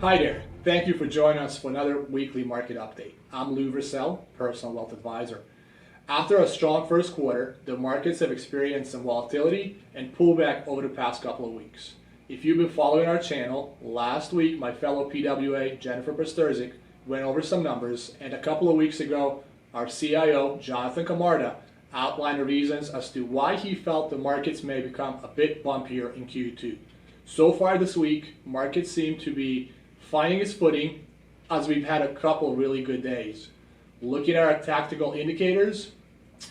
Hi there. Thank you for joining us for another weekly market update. I'm Vrcelj, Personal Wealth Advisor. After a strong first quarter, the markets have experienced some volatility and pullback over the past couple of weeks. If you've been following our channel, last week my fellow PWA, Jennifer Vrcelj, went over some numbers, and a couple of weeks ago, our CIO, Jonathan Camarda, outlined the reasons as to why he felt the markets may become a bit bumpier in Q2. So far this week, markets seem to be finding its footing as we've had a couple really good days. Looking at our tactical indicators,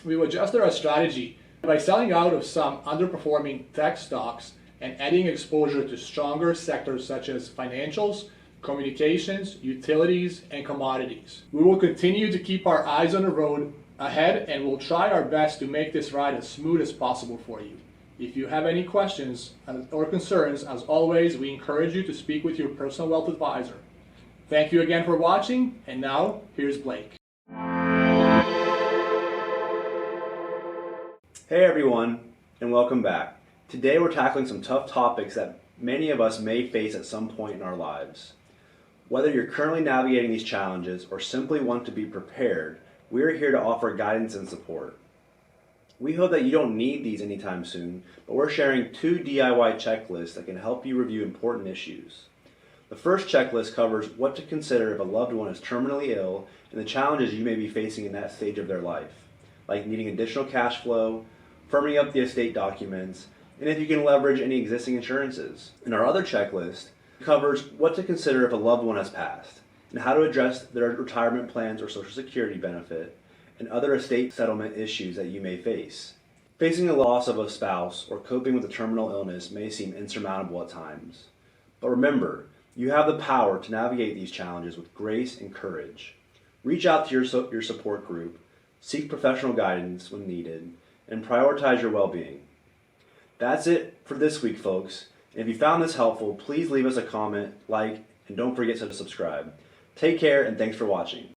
we've adjusted our strategy by selling out of some underperforming tech stocks and adding exposure to stronger sectors such as financials, communications, utilities, and commodities. We will continue to keep our eyes on the road ahead, and we'll try our best to make this ride as smooth as possible for you. If you have any questions or concerns, as always, we encourage you to speak with your personal wealth advisor. Thank you again for watching, and now here's Blake. Hey everyone, and welcome back. Today we're tackling some tough topics that many of us may face at some point in our lives. Whether you're currently navigating these challenges or simply want to be prepared, we're here to offer guidance and support. We hope that you don't need these anytime soon, but we're sharing 2 DIY checklists that can help you review important issues. The first checklist covers what to consider if a loved one is terminally ill and the challenges you may be facing in that stage of their life, like needing additional cash flow, firming up the estate documents, and if you can leverage any existing insurances. And our other checklist covers what to consider if a loved one has passed, and how to address their retirement plans or Social Security benefit, and other estate settlement issues that you may face. Facing the loss of a spouse or coping with a terminal illness may seem insurmountable at times. But remember, you have the power to navigate these challenges with grace and courage. Reach out to your support group, seek professional guidance when needed, and prioritize your well-being. That's it for this week, folks. And if you found this helpful, please leave us a comment, like, and don't forget to subscribe. Take care, and thanks for watching.